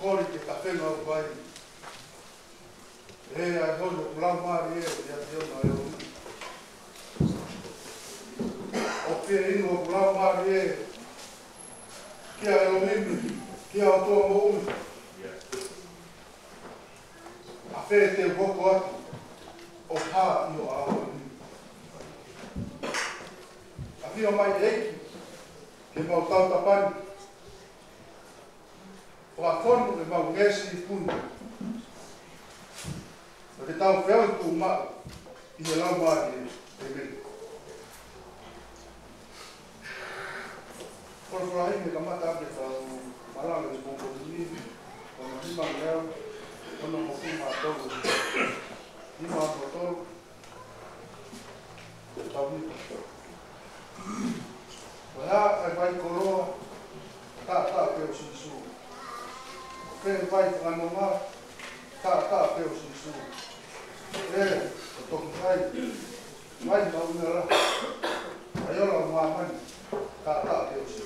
kori te kawhenga o vai. E ai hono kulau maari e ia te ona e o mi. O pia inu o kulau maari e kia e o mimi, kia o toa mo umi. A whee te woko atu o pā i o aho e mimi. A whio mai eiki, ke mau tautapani. O a whonu e mau ngesi i puni. O te tau whiau tū mao i e lau maari e mimi. Kora whrahi me ka mata ake whau maranga i mōko tuni, o na hima leo, o na moku mātoru. Hima mātoru, o tau nipa. O hea e vai koroa, tā peo sisu. O pēn vai whanonga, tā peo sisu. E, o toki kai, vai mauna ra. Aiola o māmani, tā peo sisu.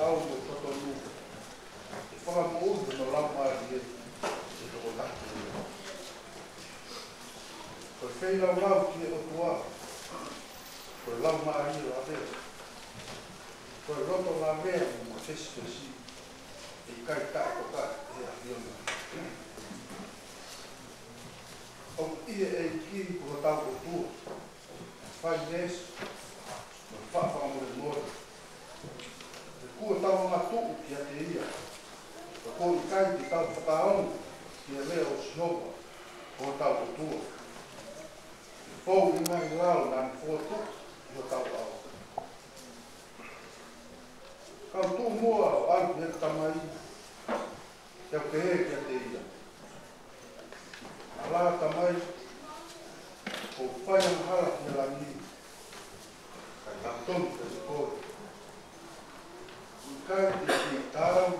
tau mo toto nu. E whanga mo uwe no lau maari e to o laki. Koe whei lau lau ki e o tua. Koe lau maari o a vea. Koe roto la mea mo tesi tesi. E kai tae to kai e a fiona. O ia e kiri ko tau o tua. Whai nesu. Koe whawha mo le mora. E kua tau ngā tuku ki a te ia. Ko i kai te tau whakaonga ki a lea o sinova. Ko tau o tua. Fou i mai lau nā ni fua tuku i o tau au. Kau tū mua o alu e tamai. Teo te he ki a te ia. A la tamai. Ko whai ang hala ki a langi. Kai tau tonu te se kore. I kai te ki tāu.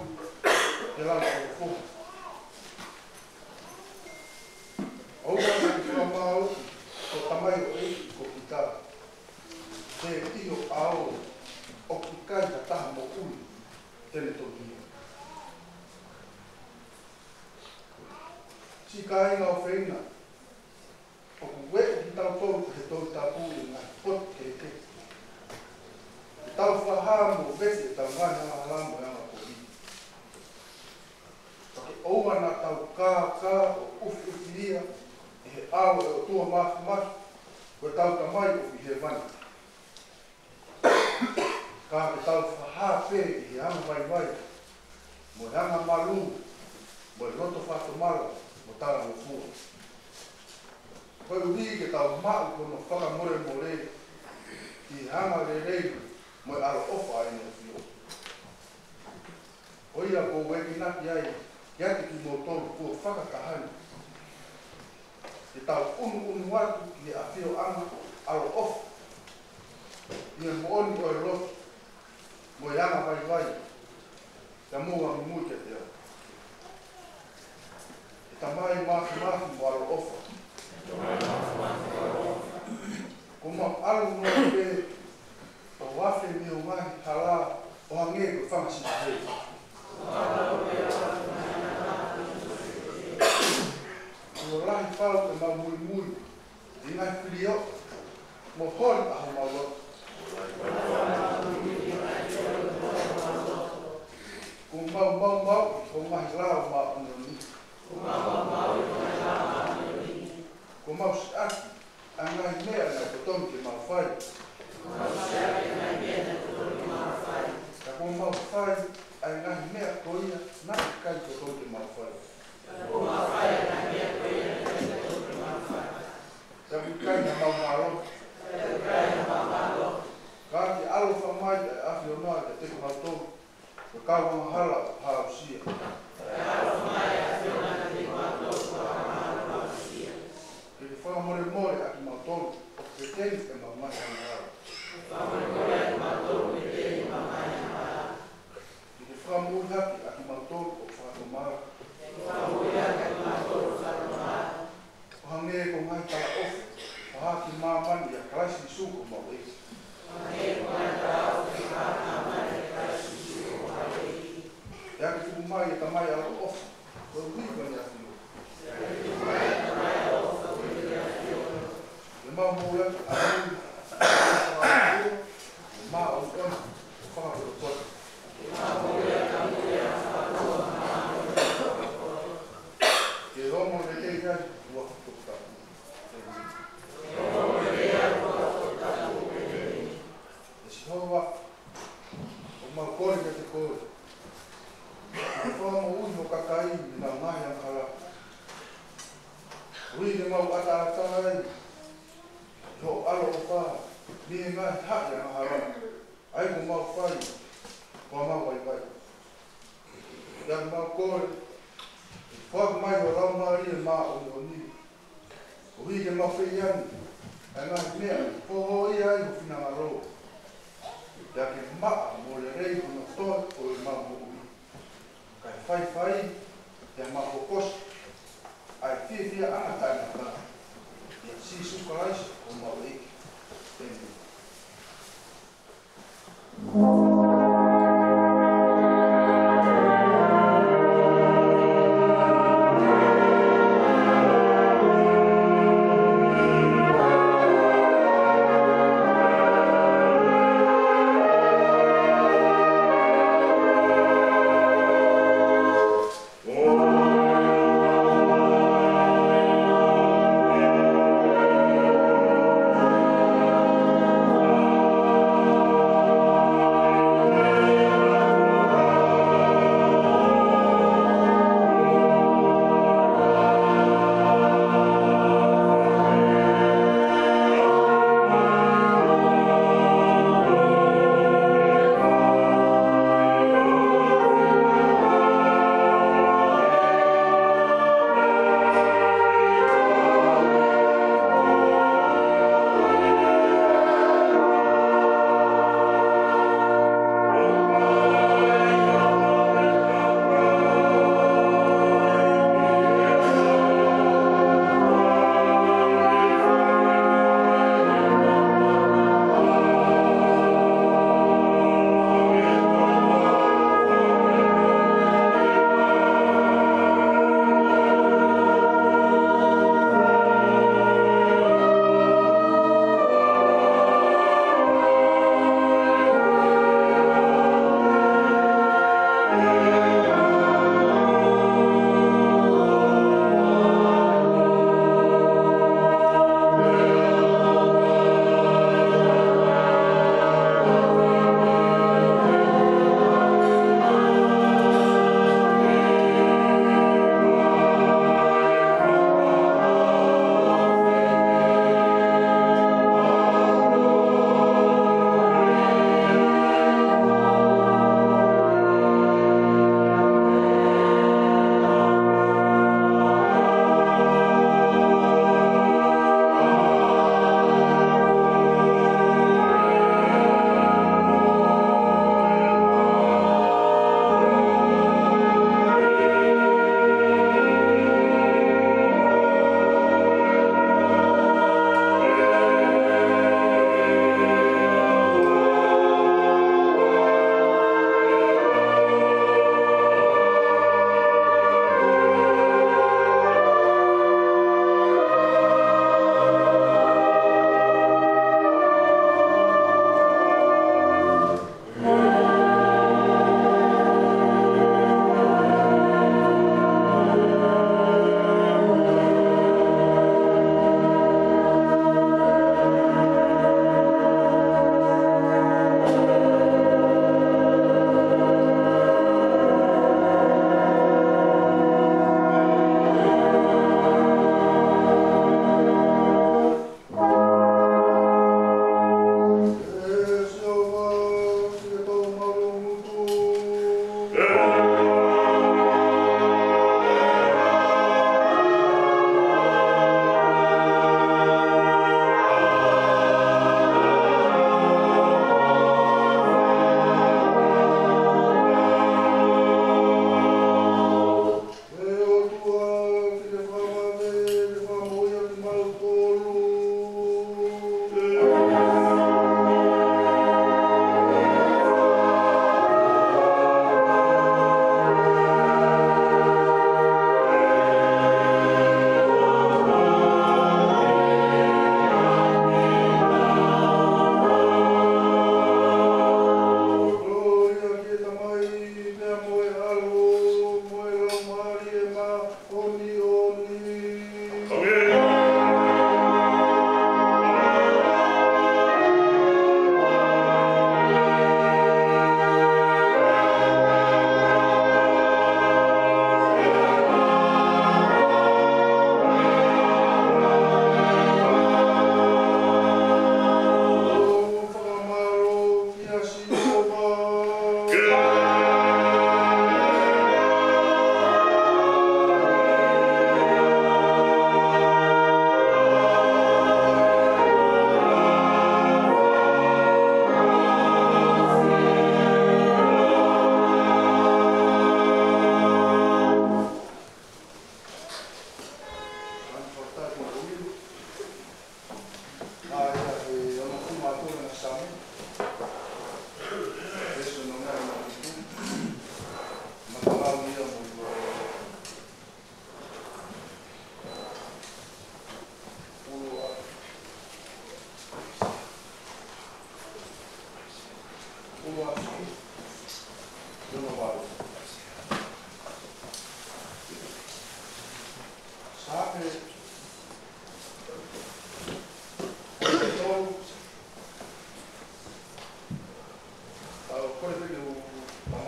Te lau o fuhu. Oua na ki whamau. Ko tamai o eki ko ki tā. Te tio ao. O ki kai ta taha mo ui, tene toki. Si ka inga o whaina, o ku weko ki tau tolu he tolu tā pūri ngā pot ke te. Ki tau whaha mo vete tau ngāi ngā halamo e anga ko i. Taki oua na tau kā o ufi ia, e he ao e o tua mahi, koe tau tamai ufi he vani. Ka te tau whaha pē i he anga vai, mo he anga malu, mo he roto whatomala, mo tala mo fua. Koe uri ke tau mau kono whakamore mo rei, i he anga rei, mo he aro ofa ene o fio. O ia ko weki naki ai, iati ki mo tolu kua whakakahani. Te tau unu watu ki he a fio anga aro ofa. Ia mo oni o e roto, mo e anga vai, ka mua mi mui ke te au. E tamai mahi mo alo ofa. Ko mau alu no pe, o wafe mi o mahi hala, o hange ko whamasi na hei. O lahi pau e mau mui, i ngai pili o, mo hori aho mau loto. Ko mau, ko mahi lao mau anoni. Ko mau si aki, a ngai mea na kotomi ke mau whai. Ka ko mau whai, a ngai mea ko ia, na i kai kotomi ke mau whai. Ka ku kai na mau malo. Ka ki alo whamai e ahi o noa te teko hautou. Ko kawa mahala hao sia. Ke te whamore more aki mautolu, o ke teni e mamai hana. Ke te whamore haki aki mautolu o whatomara. O hange ko ngai tala ofu, o haki mamani a kalaisi ni suko mau eki. Ia ki tuku mai e tamai alo ofa, koe wiwa ni a fio. E mau mou laki a hui, e maa o kona, o whaka o kona. Ke romo le te kai, ua kutuka. E si hoa, o mau kore ke te kore. E whama ui mo kakai ni nau mahi ang hala. Ui ne mau ata ai. Ho alo o wha. Ni e ngai haki ang hala. Ai ko mau whai. Ko mau vai. Ia mau kore. Whak mai o lau maari e maa o ni. Ui ke mau whi ani. Ai ngai mea. Poho ia ai ho whina ngaro. Ia ke maa mo le rei kuna toa o e mau mo. Kai whai, te mako kosi, ai whia anga tai na tā. Ia si sukaraisi o mau eki. Tēnei.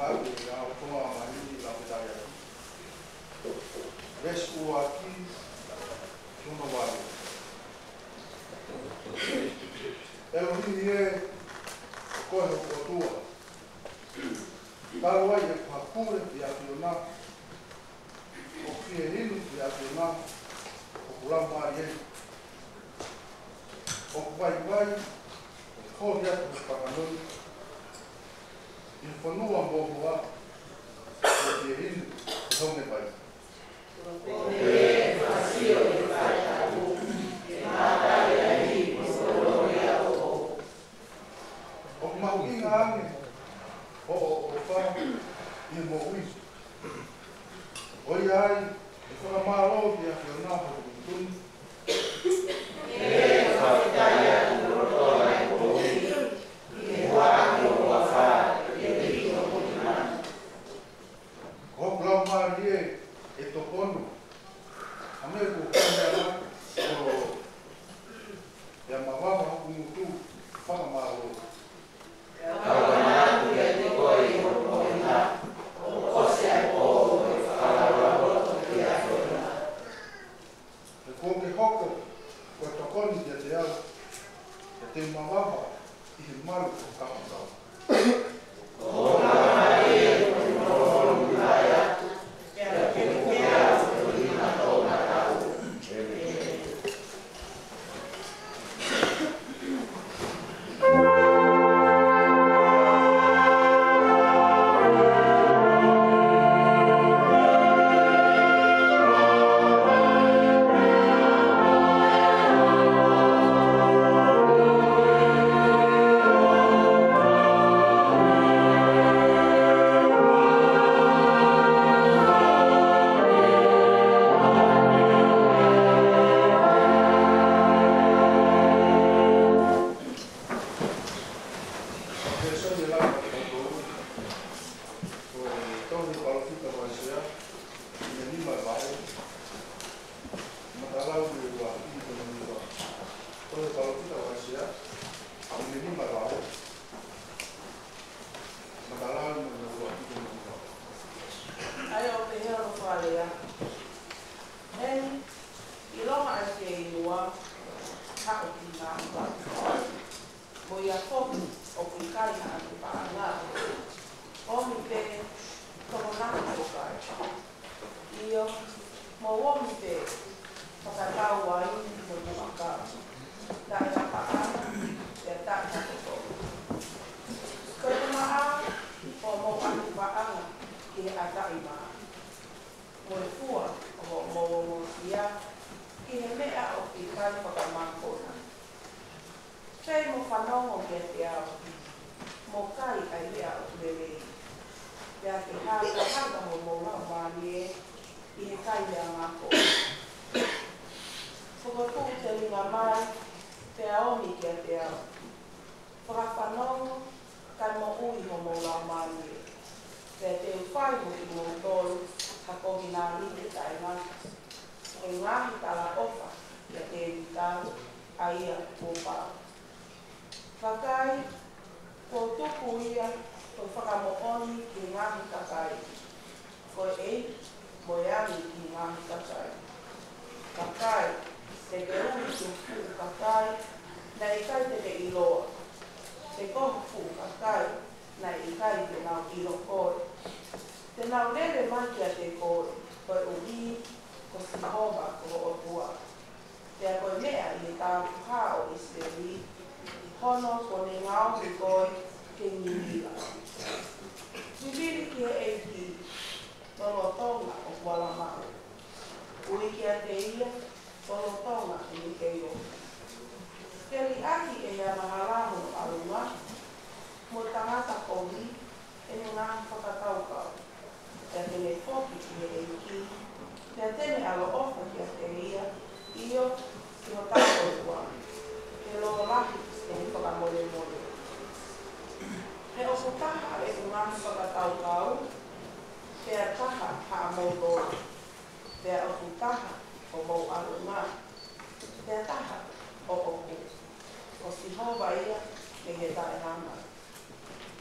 ave a o toa mani la petaia. Resku aqui, tuna wale. Eu vi koe o tua. Talo ai e pakure i ationa. O fie hinu i ationa. O kulau maari ei. O kuwai wai. O kōri atu o whakanui. I whanua mōhua. O fie hinu i hone pai. O e whasio i whaikapu. E mātai ai i sōroi au o. O mahukinga ane. O wha i mō ui. Oi ai, e whakamāro ki a whiona ho i tunu. E whakitaia i roto ai kōhi. I wāki o wa wha e riki o mōhimana. Ko kulau maari e tokonu. Ame ko kāmea o e a mawawa hoku mutu whakamāro. Kawana e te koi o mōhina. O se ai o e whakarawa roto ki a whiona. E ko ke hoko ko e tokoni ki a te au. E te mawawa i he maru o kapatau. O mai e ko te moro mulaia. Kia ke mea o hina tōna tau.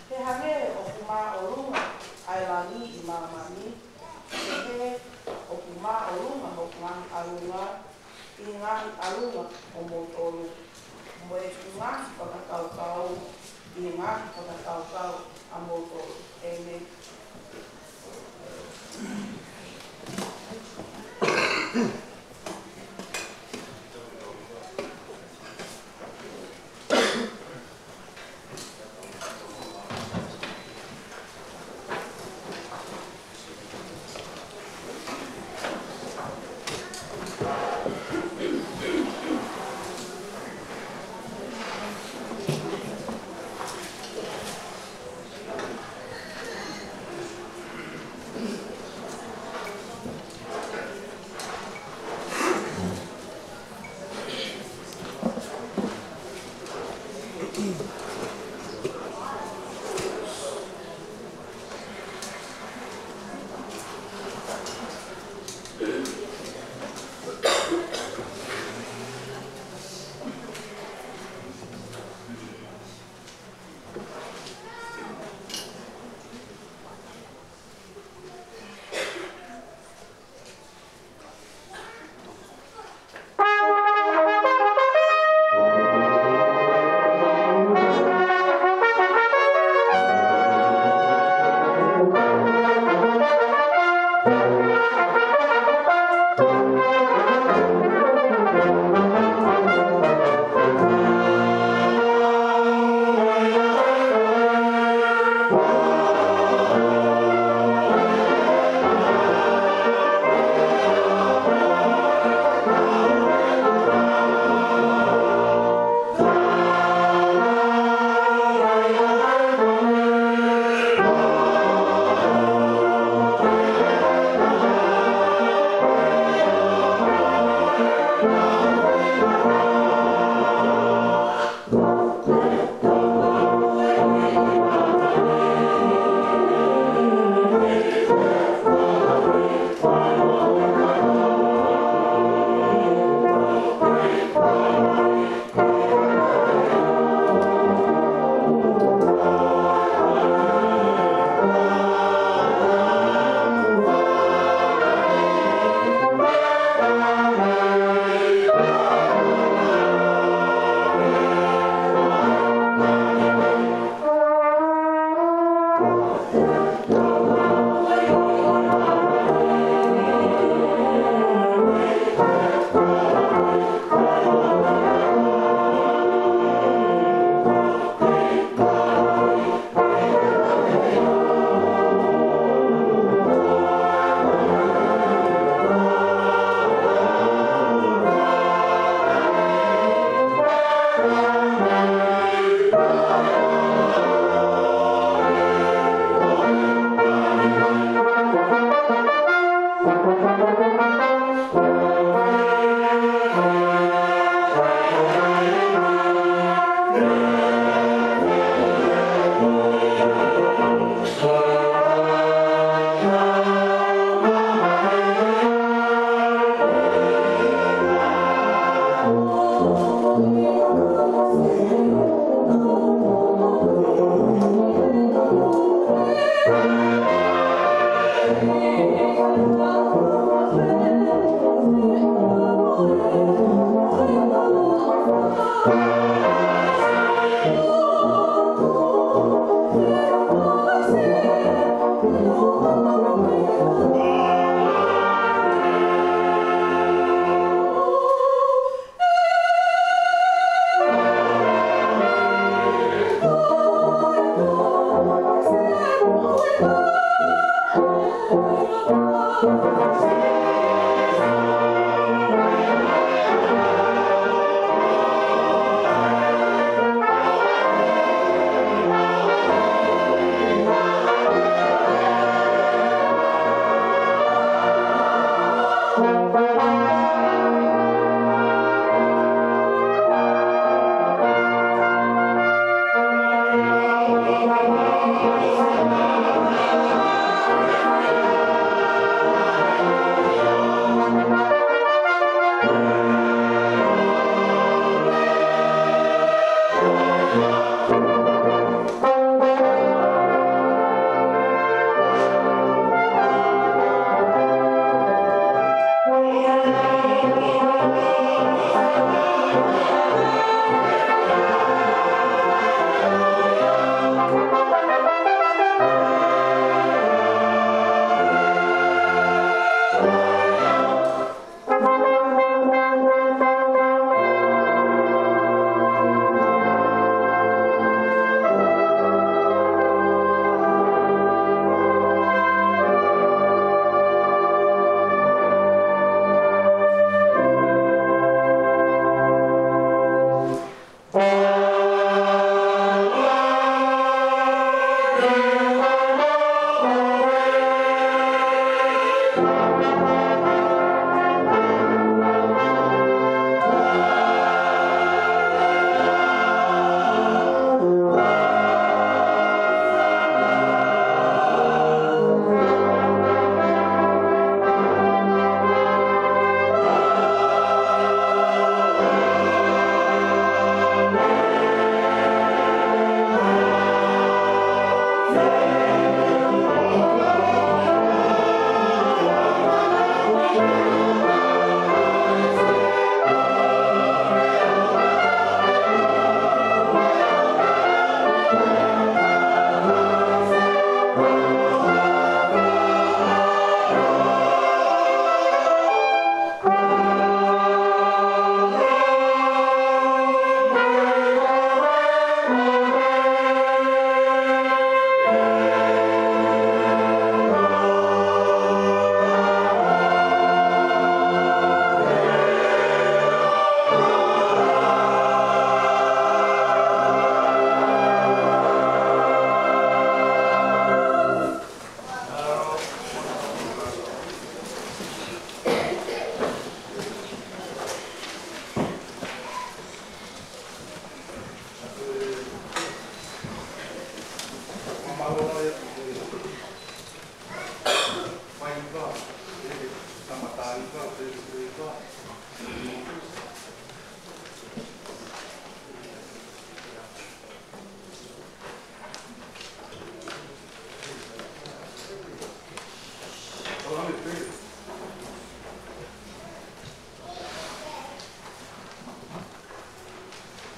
Te hangere o kumā o runga alunga, I ngahi alunga o motoro. Mo e tu ngahi whakakaukau, I ngahi whakakaukau a motoro. Amen. Vamos ver.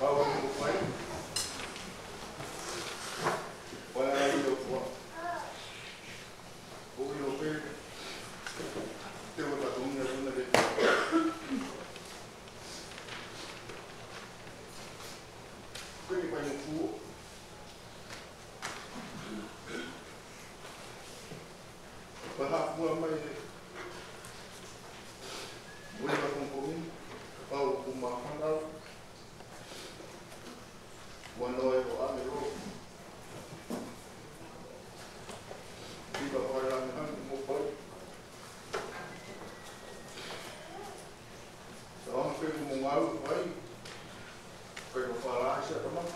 Agora eu vou fazer. Olha aí, eu vou. Vou ir ao pé. Tem uma batunha, uma vez. Quindi fai un fuo. Berhak buat mai. Boleh bakung komin. Pau kumah handal. Wanoi ko amiro. Tiba orang kan mukul. Seorang pergi mengalu, baik. Pergi falar, siapa teman?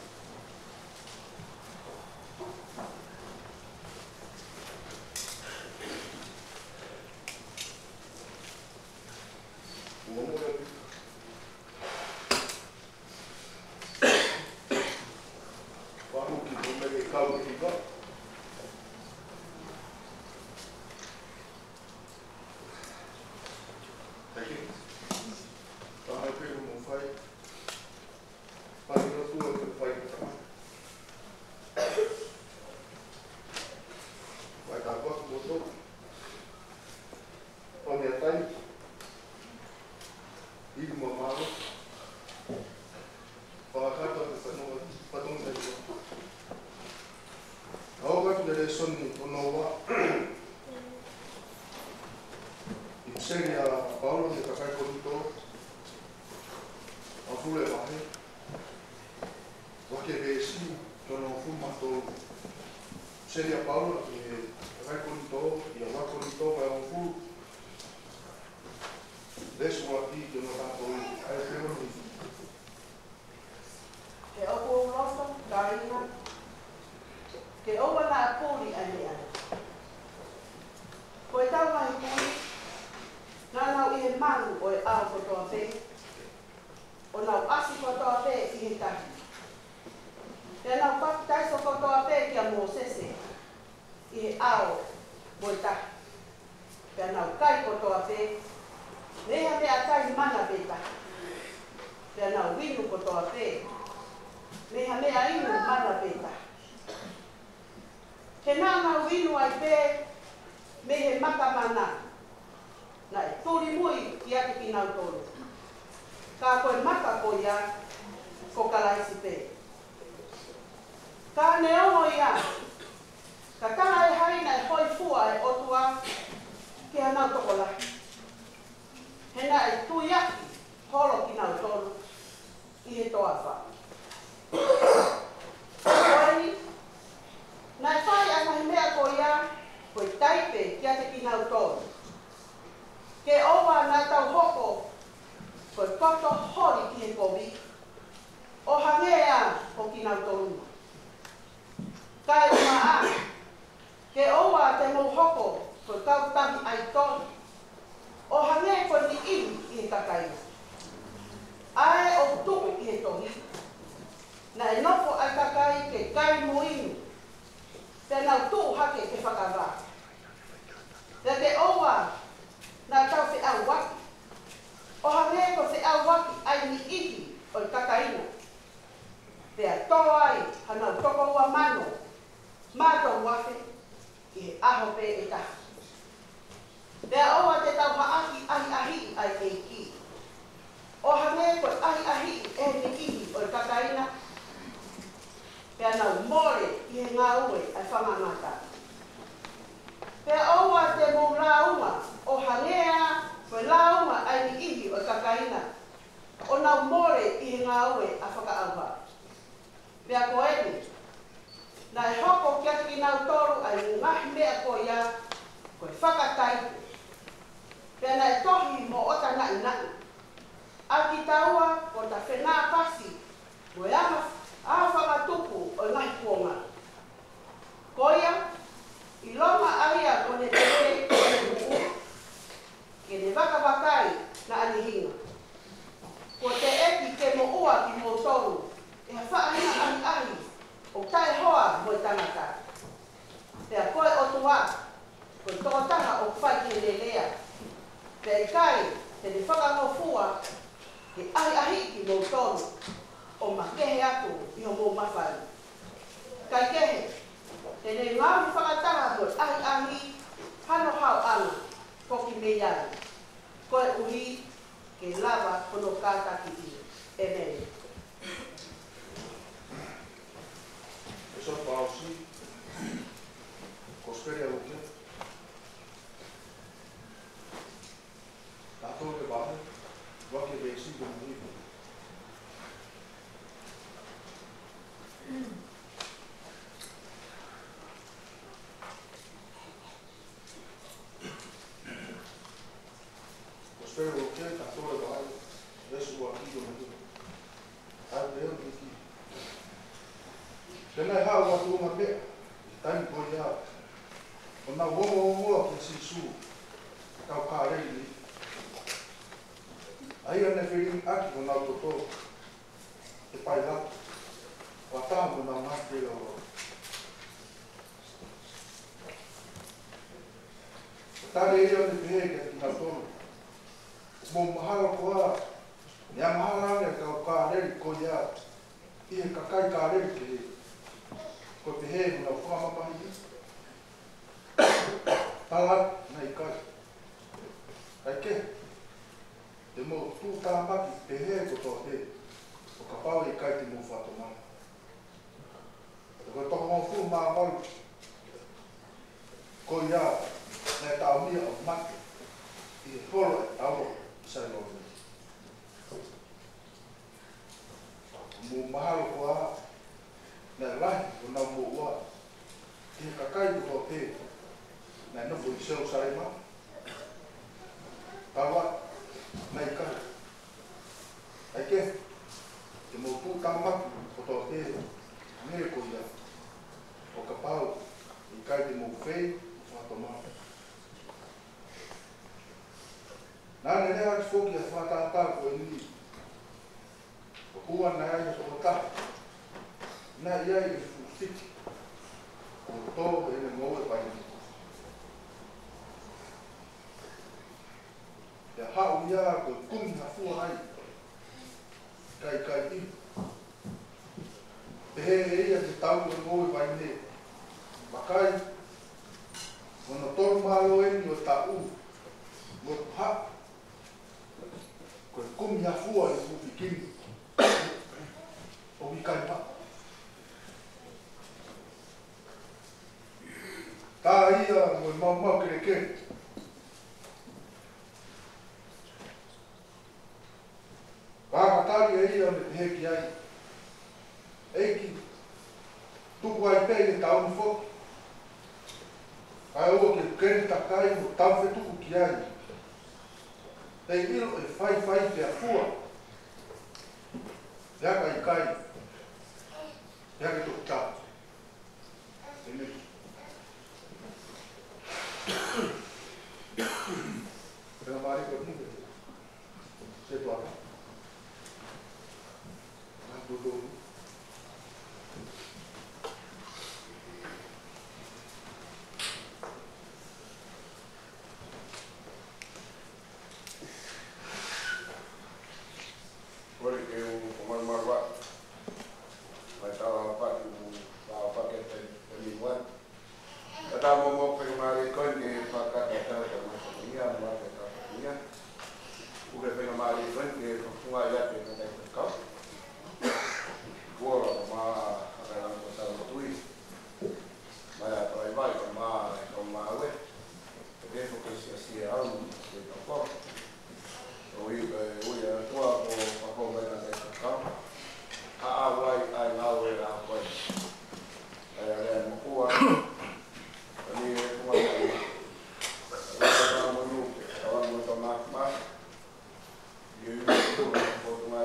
Seria Paulo de Café Condutor, ao Fule Barre, porque vesi, que não fumato. Seria Paulo de Café Condutor e a Café Condutor vai ao Fule. Deixo aqui que eu não estou aí pelo Ke opo loso, karina. Ke owa na puri ane ane. Koe tau mahi puri, nā nau i he manu o e ao kotoa pe. O nau asi kotoa pe i he tahi. Te nau paki taiso kotoa pe kia mō sese i he ao mo e tahi. Te nau kai kotoa pe, neha mea tai mana pe tahi. Te nau winu kotoa pe, neha mea inu mana pe tahi. He nā nau winu ai pe, me he makamana. Na e tōri mui ki ake ki nau tōru. Ka koe maka ko ia, ko kalaisi pe. Ka ne ongo ia, ka tana e haina e hoi fua e otua, ki ha nau toko lahi. He na e tui aki, holo ki nau tōru, i he toa wha. Koe na e whai anga he mea ko ia, koe taipe ki ake ki nau tōru. Ke owa nā tau hoko, koe koto hori ki he kowi, o hangea o ki nau tōruma. Kai uma a, ke owa te mō hoko, koe kautahi ai tōni, o hangea koe ni iwi i he kakaina. Ae o tuku i he tohi, na e nofo ai kakai ke kai muinu, te nau tuu hake ke whakawā. Te ke owa, nā tau whi au waki. O hangea ko whi au waki ai ni ihi o i kakaina. Pea tō ai hanau toko ua mano, mātou wafe i he aho pē e taha. Pea oa te tau haaki ahi ai e ki. O hangea ko ahi e ni ihi o i kakaina. Pea nau more i he ngā ue ai whamangata. Pea oa te mō raunga o hangea koe launga ai ni ihi o kakaina. O nau more i he ngā ue a whakaauha. Pea ko eni, na e hoko kia ki nau toru ai ngahi mea ko ia koe whakataipu. Pea na e tohi mo ota nai nai. A ki taua o ta whenā pasi mo e aha whakatupu o ngahi kuonga. Ko ia, i longa aia o ne te uu, ke ne wakawakai na anihinga. Ko te eki ke mo ua ki mo toru, e whaahina ahi o tae hoa mo i tangata. Pea koe o tua, koe tōtaha o whai ki lelea. Te kai, te ne whakamofua, ke ahi ki mo tonu, o makehe atu i ho mō mawhai. Kai kehe, te ne ngāwi whakataha mo ahi hano hau anga, poki me iai. Koe uhi ke lava kono kātaki i. Amen. Eso pausi. Cosperia uke. Tato ke bahe. Wake besi gomui. Cosperia uke, tato ke bahe. Vesu waki gomui. Ai veo niki. Tēnei hau watu uma pea. Taimi koi hau. O nā womoa ke sisu. Kau kārei ni. Ai ane whiri aki o nā toto. Te pai latu. Wata mo nā mātere o. Tare e ane pehe ke ki nā tono. Mō mahara koa. Nia mahara ane kau kārei koi hau. Ie kakai kārei ke he. Ko pehe mo nā whamamahi. Talat nei kai. Kai ke. Te mo tū tāmaki pehe ko tō te. O ka pau i kai te mo whatomana. Te koe toko mō fu mā maru. Ko ia, nei tau mia o mate. I e holo e auro i sai lori. Mō mahalo ko a. Nei lahi o nau mō ua. Te kakai ko tō te. Nei nofo i seu sare ma. Tawa, nei kai. Ai ke, te mō tū tāmaki ko tō te. Mere ko ia. O ka pau, i kai te mō whei, whato maa. Nāne rea ki whoki a whatātā ko e ni. O kua nai ai o ta. Nā iai e whutiti. O tō e ne ngō e pai ni. Ia hau ia ko kumi ha fua ai. Kai i. Pehe e ia te tau e ngō e pai ni. Makai. Mono toru malo e ni o ta u. Ngō ha. Ko kumi ha fua e upi kini. O wikai pa. Tā ia mo e mau kere kere. Wākatari e ia me te heki ai. Eiki, tuku ai pei e tauni whoki. Ai ua ke kere takai mo tau whetuku ki ai. Tei ilo e whai te a fua. Leaka i kai. Leaka tuku tā. E me. Pena mari ko ni. Se tu apa? Dulu. Boleh ke Umar Marwah. Macam apa kita terlibat. Kita mau pengemari kon ke pakai kata macam ni, apa kata ni. Udah pengemari kon ke pengajar ke kata kau. Gua ma akan kota Botui, maya trabalhar com a web, porque fokus sia alu de campo, o ia tua o papo vai na campo, a vai na hora a coisa, é moa, ali com a manu, estava muito mais, e eu vou tomar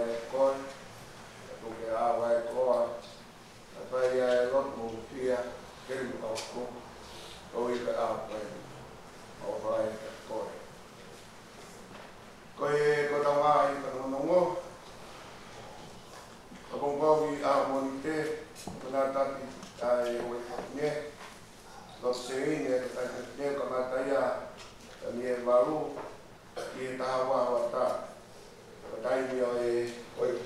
tahawa wata. Patai mi o e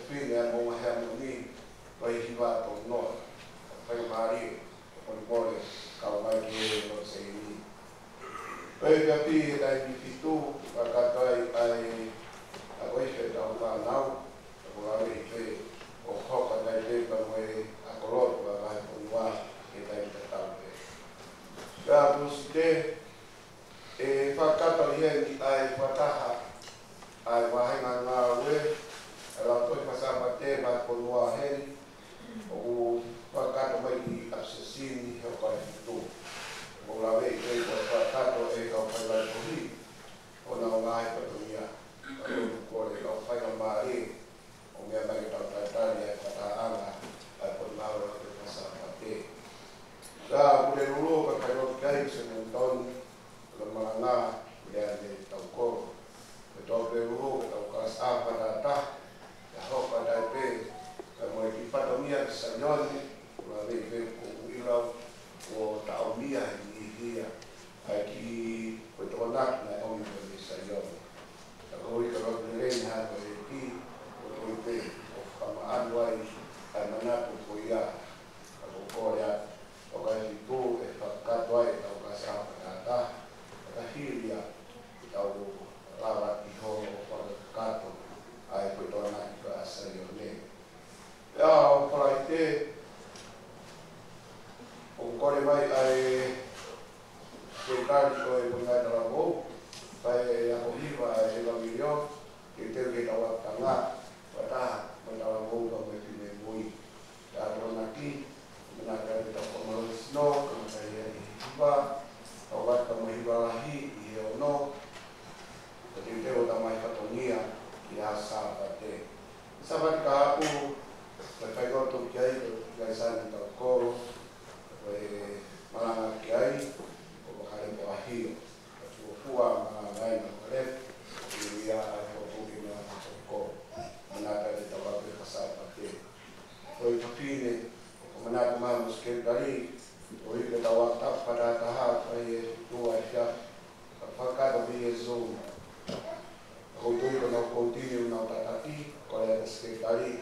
pine a mo hea mo ni o e hiwa to noa. Pai mari o ni mole ka mai ki o se ni. Pai ka pi dai mi fitu ka kai ai a ko e ta ka nau ko la ri pe o hoka dai le pa mo a kolor pa vai ko wa e dai ta ta. Ya busite e whakata lia ki ai whataha ai wahenga ngā ue e la toi pasapa te mai konua heri o whakata mai ki asesini heo kai fitu o la wei kei ko whakata e kau whailai kohi o nao ngai patonia o kore kau whainga maari o mea mai tau taitari ai whataha anga ai konua ue toi pasapa te ka mure ruru ka kai roki kai se me toni la maranga ya de tau ko e to pe ru tau ka sa para ta ya ho ka dai pe ka mo ki pato mia sa yoni la de pe ko ila o tau mia ni dia ai ki ko to na na o mi pe sa yoni ta ko i ka ro ne ha ko ki ko pe o ka ma anwai ai mana ko ya ko ya o ka i tu e ka toi tau ka sa para ta hiria tau lava i ho o kato ai koe tōna i ka asai o ne. Ea o parai te o kore mai ai koe tari koe pungai tala mou pai e ako hiwa e la milio ke teo ke tawa tanga wataha mai tala mou ka mai pime mui. Ea tōna ki mena kai tau komaro sino kama kai e hiwa o wata mo hiwalahi i o no o te teo ta mai katonia ki a sāpate. Sāpate ka hapu ka kai roto ki ai kai sāni tau koro o e maranga ki ai o wakare po ahio ka tuofua maranga ai na kare i ia ai o puki mea tau koro manata e tau ape ka sāpate. O i papine o manata maha musketari o i ka tawa tapara taha pai e tua e fia ka whakata mi e zone koutui ka nau koutini unau tataki ko e sekretari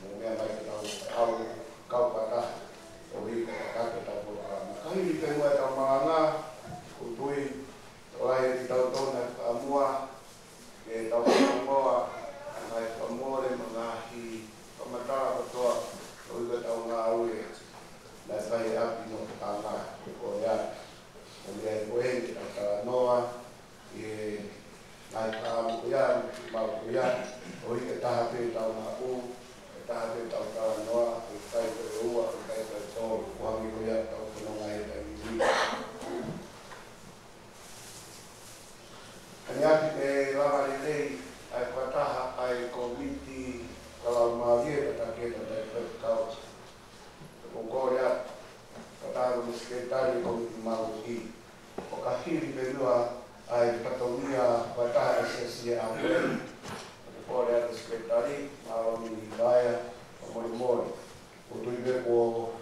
mo mea mai ka tau kaupata o i ka kakake tau programa kahiri pengua e tau maanga koutui o ai e tau tona amua e tau whamoa ngai whamore mangahi whamatara katoa o i ka tau ngā ue na vai api no tanga ko ya o me ai koe ki ta noa e nai ka ko ya ma ko ya o i ta ha pe ta na u ta ha pe ta noa e kai ko ua ko kai ko to ko mi ko ya ta ko no ngai ta ni ani api pe lava le lei ai pataha ai komiti kala ma vie ta ke ta ka o korea kataru sekretari komiti maluki o kahiri pelua ai katonia wataha SSC a o korea sekretari maluki kaya o morimori o tuibe ko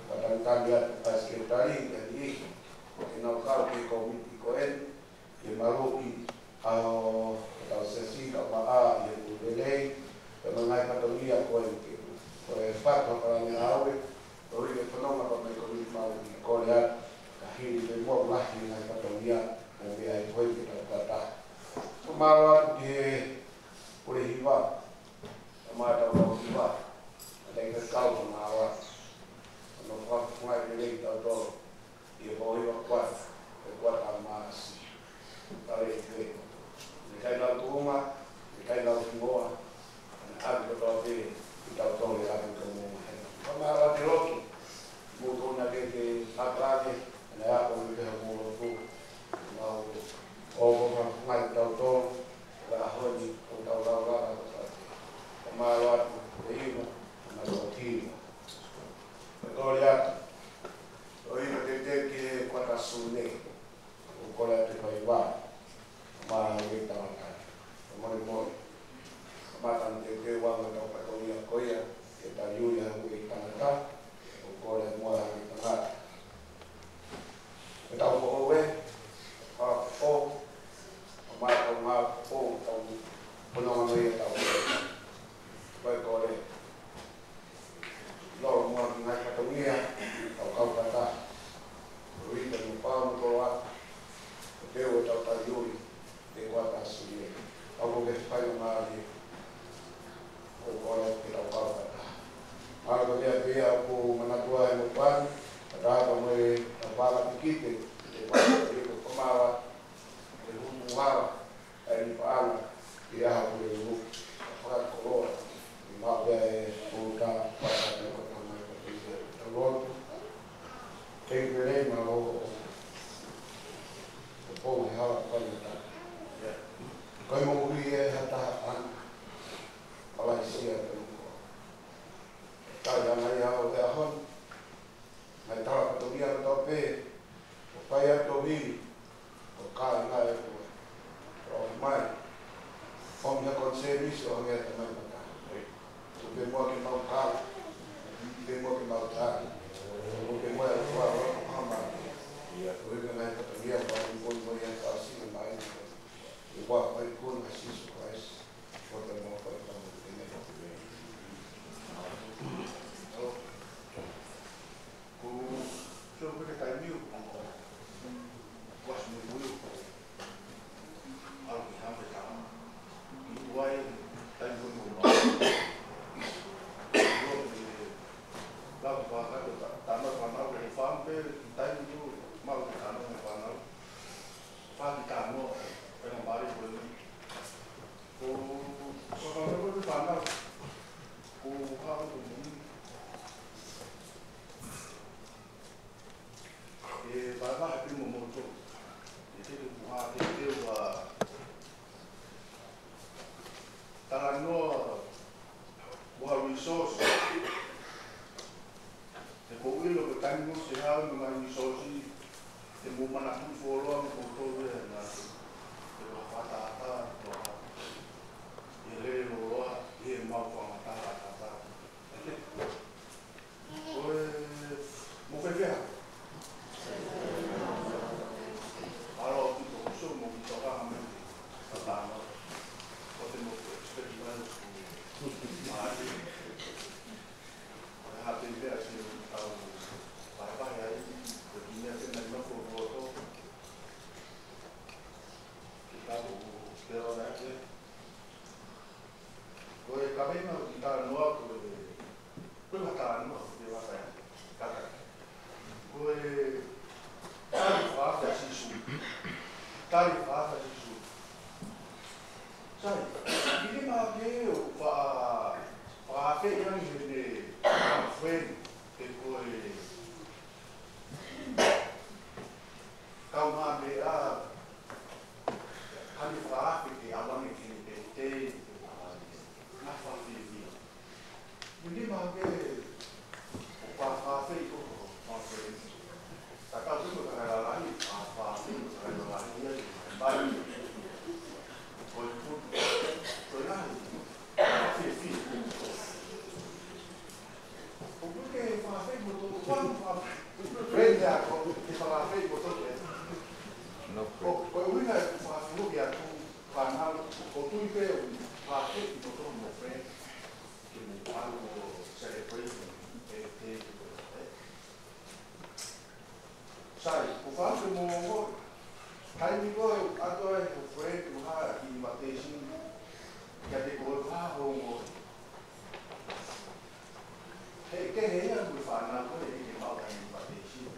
watangkambia sekretari jadi ina kau ki komiti koen ke maluki ao tau SSC ka maa ye ulelei ke mangai katonia koen ko e fato para me awe oi e whanonga pa mai koni mau i korea ka hiri me mua lahi ngai katonia o mea e koe ki tau kata. So maro atu ki he ore hiwa, a maa tau tau hiwa, a tei ka kau ka maro atu. Ano whakungai me rei tau toro, i e po hiwa kuata, e kuata a maasi. Tare e te. Me kai lau tuunga, me kai lau hingoa, ana api kotoa te, i tau toro e api kotoa mō hea. Pamara te roki, mutu na ke hakrake, na ya ko me te mo tu. Mau o ko mai tau to, la honi o tau la la la ta. Pamara te himo, na ko tino. Ko ya. O i te te ke kwata sune. O ko la te pai wa. Ma ngi ta ka. Mo mo. Mata te te wa na ka ko ni ko ya. E ta yuya ngi ta o ko le mo ngi ta. E ta ko we. O ma ko ma ko eu tau tai ui, te wata si e. Au ke whai o ngāri, o kore ki rau kaukata. Mara ko mea pia ko manatua e mo pani, rāka mo e wala pikite, te wata e ko pamawa, te humu wala, e ni paana, ki aha ko e ru, whakakoroa, i mapea e o ka wata e ko tama e ko te rotu. Kei perei ma o pou he hawa whainata. Kai mo uri e hataha ana, palai sia te uko. Tai ana i hao te ahon, mai tawa katoria na tau pē, o pai ato hiri, o kāi ngā e koe. O mai, hong ha konseris o hongea te mai mata. O te mua ki mau kāi, te mua ki mau tāi. O te mua e kua roko hama. O ika ngai katoria pa i koi moi e kāsi e mai. I wā pai kua na sisu Christ, o te mua pai kama te ne o te rei. Ko so ko kai miu was mo miu al ki ha ta i wai tai mo mo la va ka ta ma pa na ke fam pe tai mo ma ka na me pa na fa ki ta no pe na mari ko ni ko ko pa na ko ha ko ni e vai vai primo moto e te buha te te wa tala no wa resource te ko uilo ke tango se ha no mai resource te mo mana ku folo no ko to na te wa fata ata to e le lo e ma fa mata ata oe mo fe via Alo, tipo, so mo vi toka me patano. Potemo sperimentare su mari. Ha te idea se au vai ai de minha cena no foto. Que tá o pero da que Oi, cabelo que tá no alto de tá no de vai cara. Oi, tarifa Gesù. Tarifa Gesù. Sai, ini ma che fa che io ne friend che poi calma me a tarifa che avevano che te na fa figli. Ini ma che fa che Takau tu kalau lagi apa tu kalau lagi dia baik. Kau pun kau lagi fi. Kau ke fase betul kau frente a kau ke fase betul ke. Kau ni nak fase lu dia tu panal kau tu itu fase betul mo frente que mo algo celebration Sai, o fatto mo hai mi go ato e o friend o ha invitation ya de go ha ho mo che ya mi fa na ko e che ma ka invitation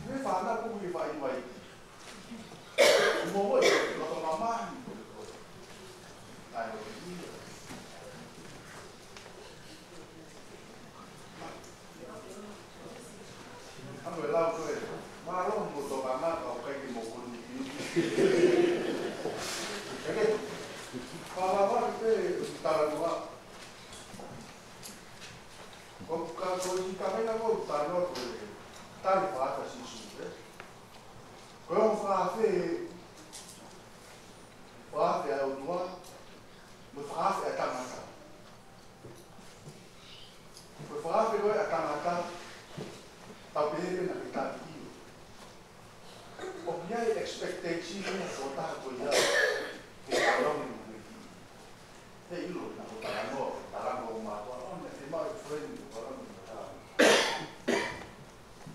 mi fa na ko mi fa invite mo lo to mamma ai Ando el auto es malo, mucho más o que mo con para parte tal lugar. Con si camina con tal no tal pata si sube. Con fa au doigt, me fa a tamata. Me fa a tamata. Tau pere na kita iyo. O biai expectation ni kota ko ya. Ke kalau ni. Te ilo na kota no, tarango ma ko on te mai friend ko ron ta.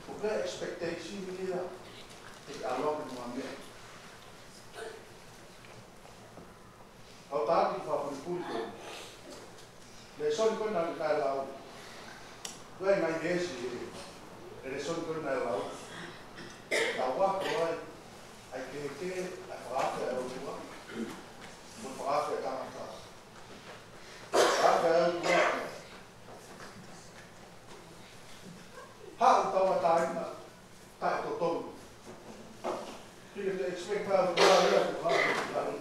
O ke expectation here. Take a lot of money. How tardy for the pool. Le son con la lao. Due mai mesi. Le son con la lao. La wa ko ai ke a faca o wa. Mo faca ta ta. Faca o wa. Ha ta wa ta ina. Ta to to. You can expect that to happen.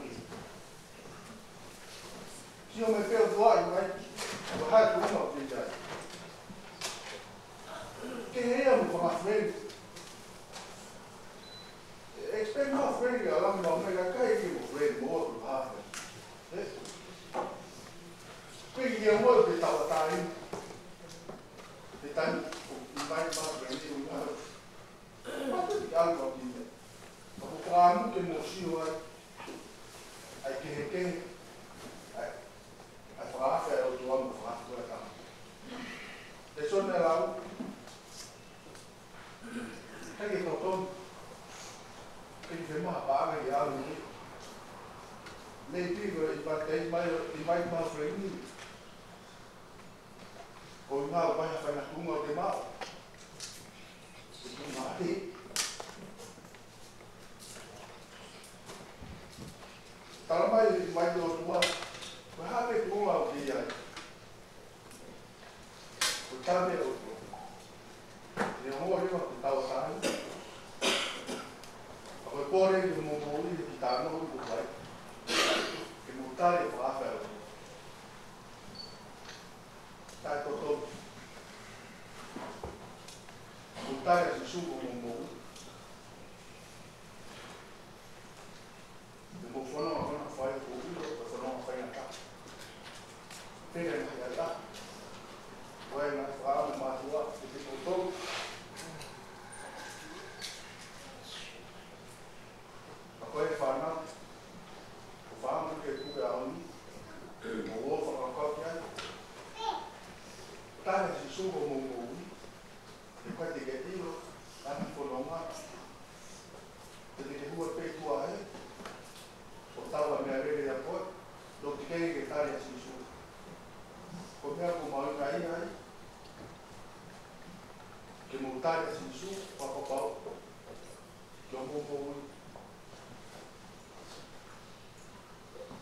You may feel blind, right? But how do we not do that? Can you hear me from my friend? Expect my friend to allow me to make a cake of friend more to happen. Speaking of work, it's our time. The time to invite my friend to have. What is the outcome in it? But I'm looking more sure I can. Faca é o nome do fato do etapa. Deixou na lá. Cái gì tổ tôn? Cái gì mà bà cái gì áo này? Nên tí rồi bà thấy mai mà phải đi. Còn nào bà phải là cũng ngồi cái máu. Cũng mà đi. Kalau mai đồ tua. Mà hai cái cũng vào gì vậy? Của cha mẹ của thì không có cái mà tàu sáng. Rồi qua đây thì một mối thì tám nó cũng vậy. Cái một ta thì phá phải. Tai tô tô. Một ta là chỉ của một mối. Một phần nó phải của một phần nó phải là khác. Thế này là ta quay lại phá mà thua thì cái tổ tôm và quay phá nó phá một cái khu gạo một vô phần con nhé ta là chỉ số của một ngủ thì quay thì cái tí luôn ta thành phần nóng á thì cái khu bê thua ấy của tao là mẹ đây là tốt đột cái ta là chỉ số con nghe của mọi cái ấy cái mù tai là chỉ số và có bảo trong mô mô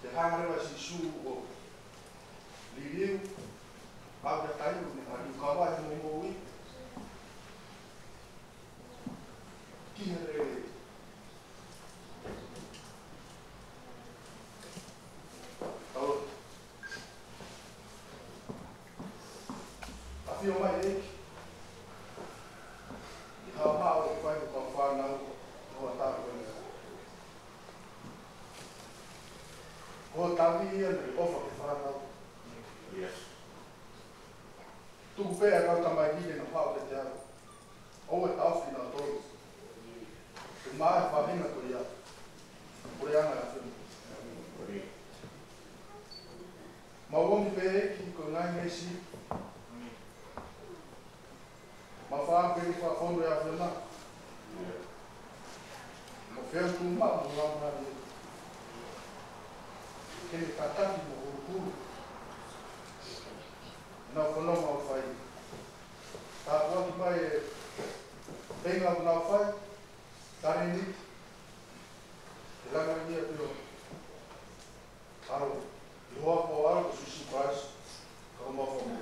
để hai cái là chỉ số của lý liêu bao nhiêu cái là có bao nhiêu mô mô ấy kia đây feel my ache. How if I come far now, what happened? What happened and offer the far now? Yes. Tu pay out of my deed and how the job. Oh, it off in our doors. The my family to ya. Brianna. My woman pay, he could not see. Ma fa per fa fondo e afferma. Ma fer tu ma non ha di. Che ne patati mo tu. No kono ma fai. Ta quando vai venga una fai. Tani ni. La mania più. Alo. Io ho algo su surprise. Come fa mo.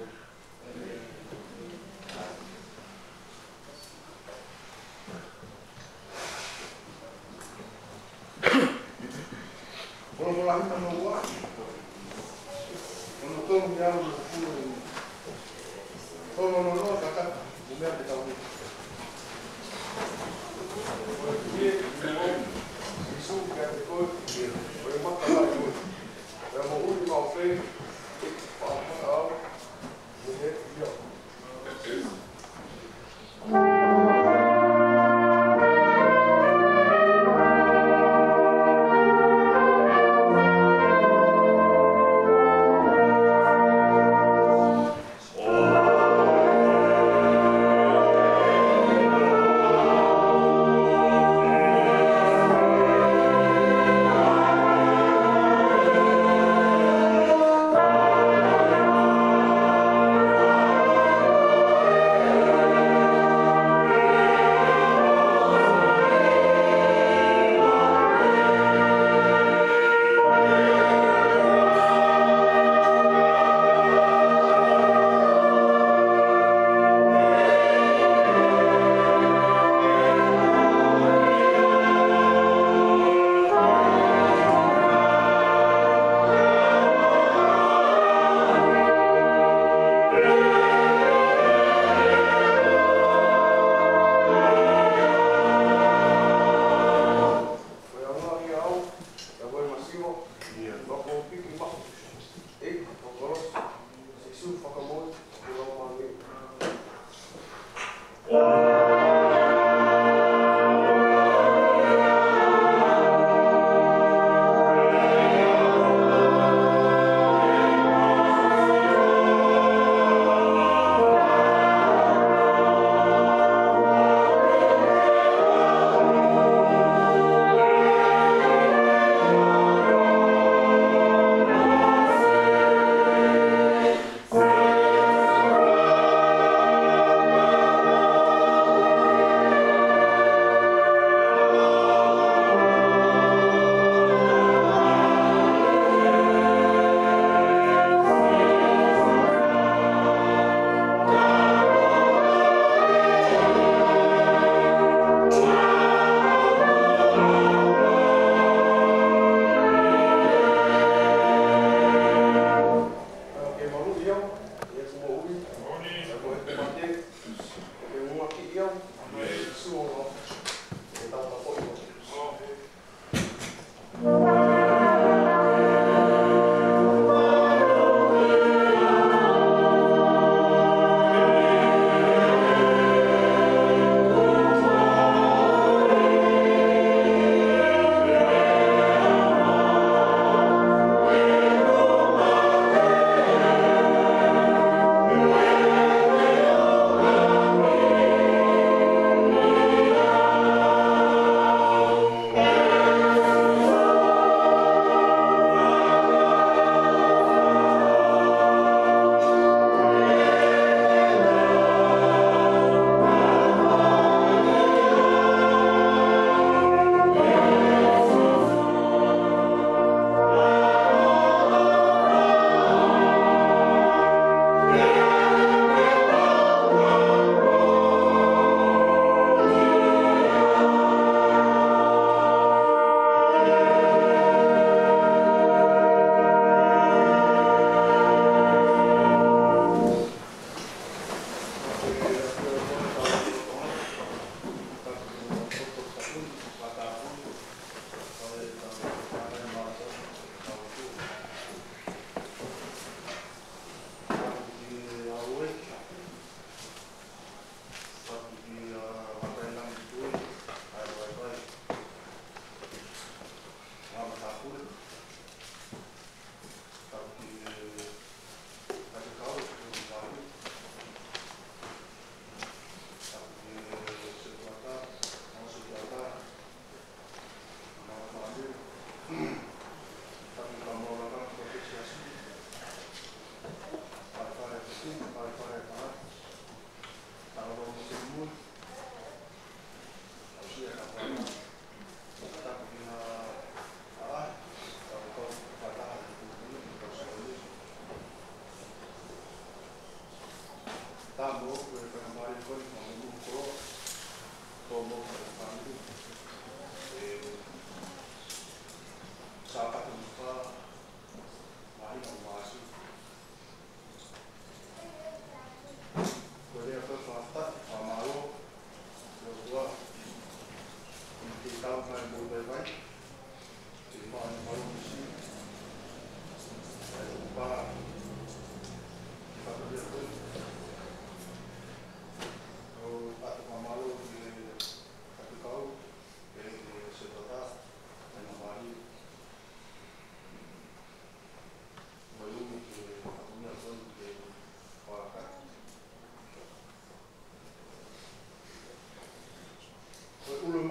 Kalau lagi menunggu, menunggu yang berpuluh. Kalau nol kata bumi ada tahu. Dia isu kan ikut, bermak kalau ikut. Yang mau uji mau play, apa tahu, boleh dia.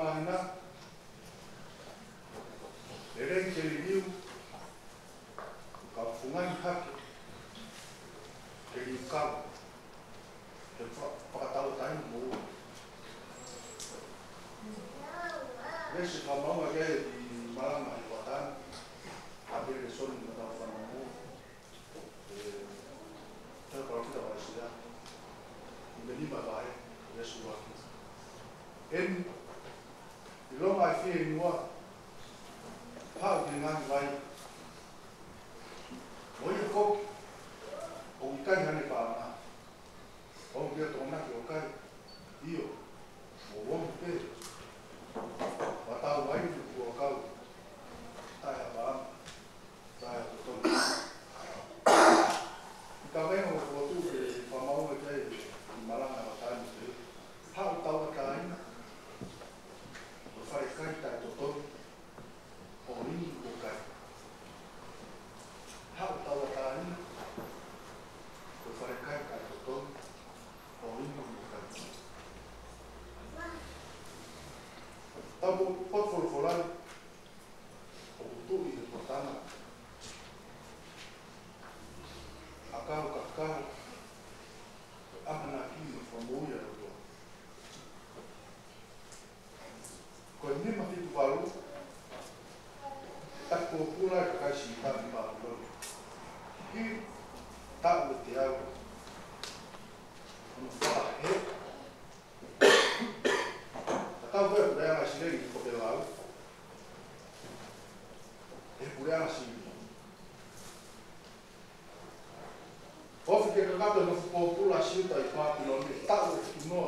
Mahina, Ereng Keliliu, Kapungan Haki, Kelikau, Pakatau Tain Muru. Nesse kamau aqui de Malang Mahipatan, Abel de Son de Tafanamu, eu coloquei da Baixia, e me lima vai, nesse lugar. Em Ilong ai fi mua pau ki ngang vai moi ko o kai hane pa na o ke to na ki o kai io o won pe wa ta vai ni ko ka ta ya ba ta ya to ka ve o ko tu ke pa mau ke Malang na ta ni pau ta wa ta ina fare canta tutto o in bocca how tawatani o fare canta tutto o in bocca tapo pot folfolar o tu i de portana akau amana ki famoia ko ni ma fitu valu ta ko pula ka shi ta ni ba lo ki ta o te au no fa he ta ko e da ma shi le ko te valu e pura shi o fi ke ka no ko pula shi ta i pa ki lo ni ta o tu no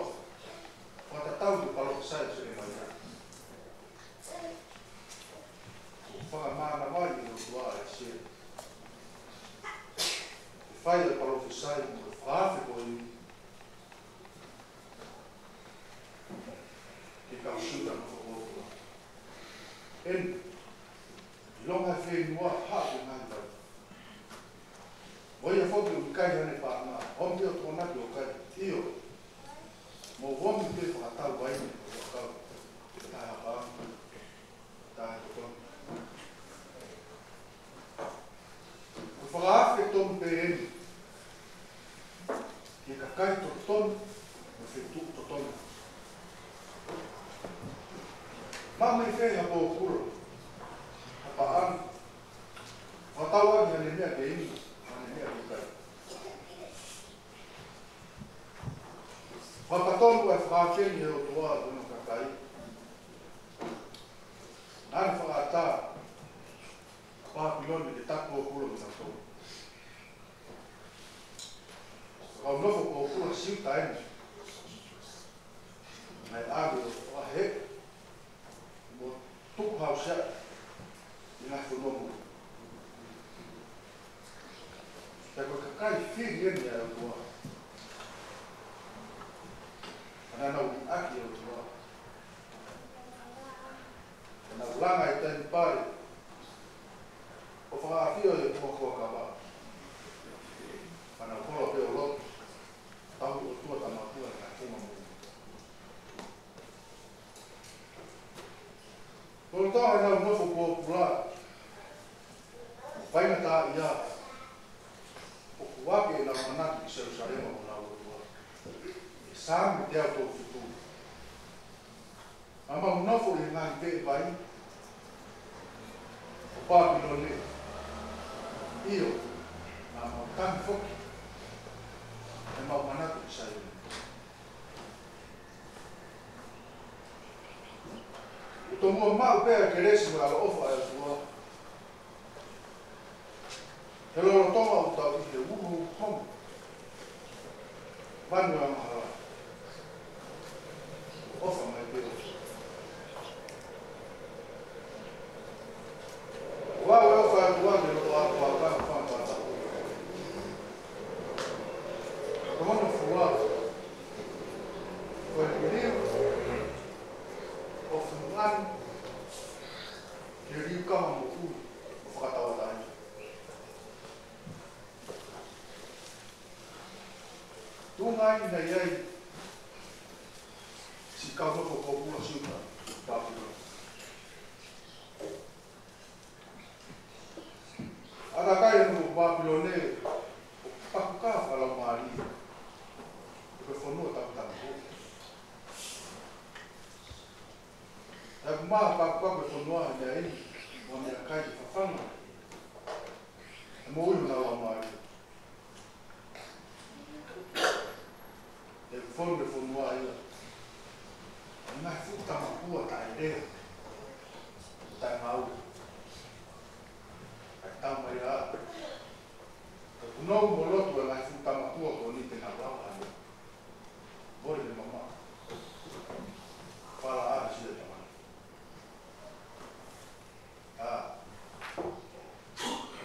fa ta ta o pa lo sai se ma Mana mai no tua se fai da palo fisai no fafe poi che causuta no foto en longa fe no ha nada voy a foto un kai ne pa na onde o tona do kai io mo vou me ter para tal vai no local tá Falafe tom PM que cacai toton no fetu toton mama fe a pouco apaan fatawa ni ne ke ini ne bukan fataton ko falafe ni o toa no cacai an falata pa pilon de tapo pulo de tapo o novo ko pulo sinta ai abre o he mo tu hausa ina fono pero que cai filho ele era boa ana não aqui eu boa na langa e tem pare o fa fio e ko acaba para o polo pelo loto tau o tua ta na tua na fuma mo por então era um novo popular vai na ta ia o kuake na mana ki se usaremo na o tua e sam te auto futuro ama un novo e na te vai o Babilone io ma tan foki e ma mana ki sai Tomua mau pea ke resi ma ala ofa e tua. He loro tonga o tau i he uhu hong. Vanu a mahala. Ofa mai pea. Wau e ofa e tua ne lo a kua kanga whanpata. Kamono fua. Koe riu. Ofa ngani. Ke riu kama mo ui. O whakatawa tai. Tungai na iai si kaunoko kopula siuta Papua. Ana kai no Papilone pakuka fala mari. Ko fono ta ko. E ma pakuka ko fono ana ai mo me kai fa fama. Mo ulu na la mari. E fono fono ai. Nga futa makua ta idea. Ta mau. Tau mai a. No moloto e mai futa makua ko ni te na wala. Bore de mama. Fala a si de mama.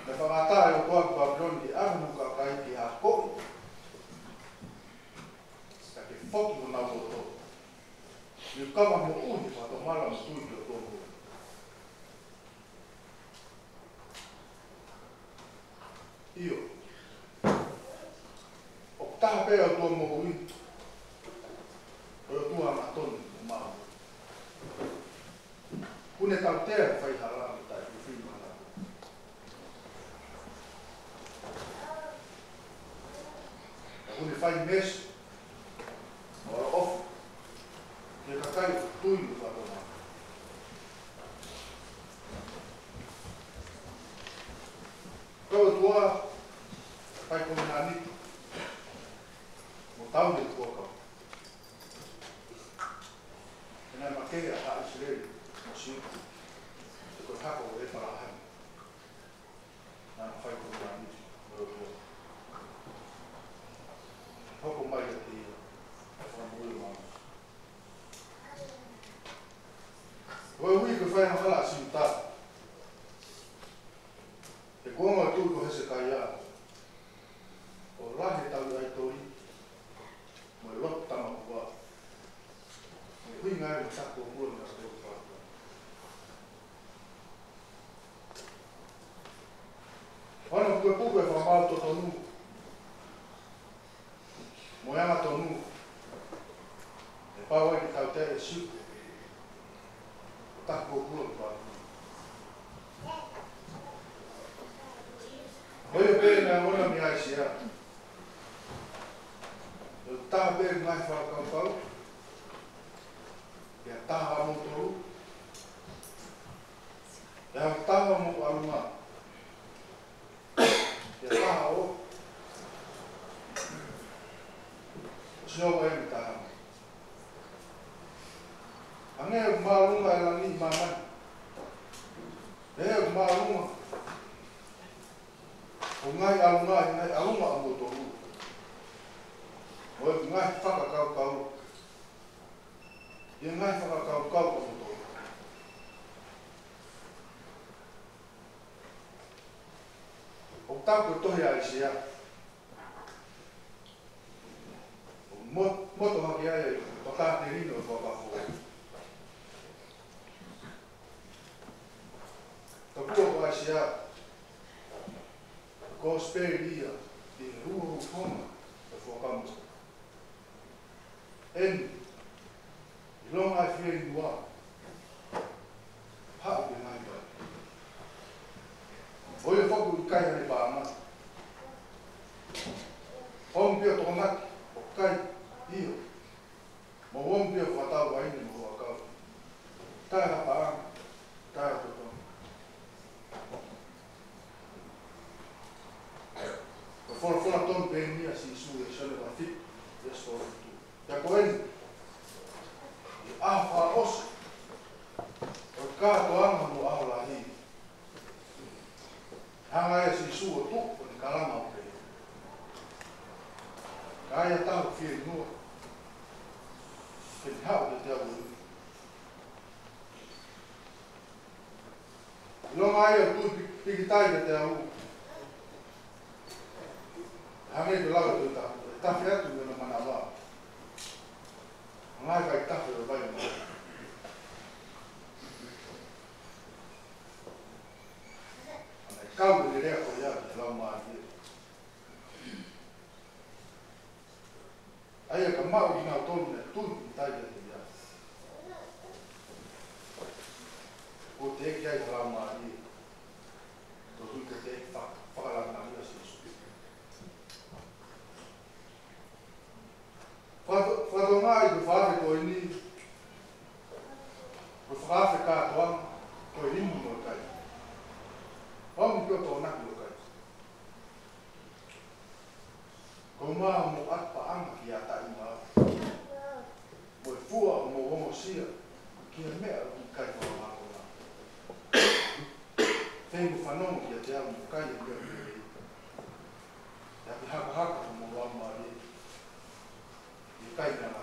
Me whamata e o kua Babiloni a nuka kai ki a koi. Ska ke foki o na woto. Ni kama mo uni pa to mala mo tui o tohu. Io. O taha pea o tua mo ui. O tua matoni o maa. Kune tau tea whai harami tai ki whimana. Kune whai mesu. O ofu. Ke kakai tui o whatona. Kau tua pai ko na ni. Mo tau de ko ka. Ena makea ha Israel. Mo ko hako e para ha. Na pai ko na ni. Mo ko. Hoko mai te fa mo mo. Oi ui ko fai na hala sinta. E koma tu ko hese kaia. O lahe tau ai tori. Mo lot tama kua. Me hui ngai mo sako kua na se o whaka. Ono kue puku e whamau to tonu. Mo yama tonu. E pāwai ki tau te e siu. Tako kua na whaka. Hoi o pēna ona mi aisi a. O taha pēna ngai whakau. Ia taha mo toru. Ia taha mo alunga. Ia taha o. Sinoa e mi taha. Ange o maalunga e langi mamai. E o maalunga. O ngai alunga e ngai alunga a mo toru. O e ngai whakakau. Ia ngai whakakau a mo toru. O tāku tohi a isi a. O moto haki ai o tāte rino o whakako. Ka kua ko isi a. Ko spere ia i ruhu honga e whakamu. En, i longa i whiri mua. Hau ki ngai bai. Oi e whaku i kai hane pāma. Ompia tō maki o kai io. Mo ompia whatau waine mo wakau. Tai hapa anga, tai hapa tō. Ka whora tōnu pēnia si isu e sale wa fit, e stori tu. Ia koeni, i awha osa, kātoanga mo aolahi. Hanga e si sua tupu ni kalama o pe. Kaya tau fie nua. Ke ni hau te te awu. Longa ai o tu pikitai te te awu. Hanga e te lawa tu ta. Tafi atu me na mana wa. Ngai kai tafi o vai mo. Kau de rea ko ia te lau maa ia. Aia ka mau ki ngau tonu ne tunu ki taia te ia. O te eki ai te lau maa ia. Tō hui te eki whakalanga ia si su. Whatonga i te whaawe ko ini. Ko whaawe kātoanga ko i rimu no kai. Vamos que eu estou na locais. Como a mo apa anga que a tá ima. Mo fua mo vamos sia que é mera o cai para lá lá. Tenho fanon que até o cai de ver. Já que haka como o amari. E cai na lá.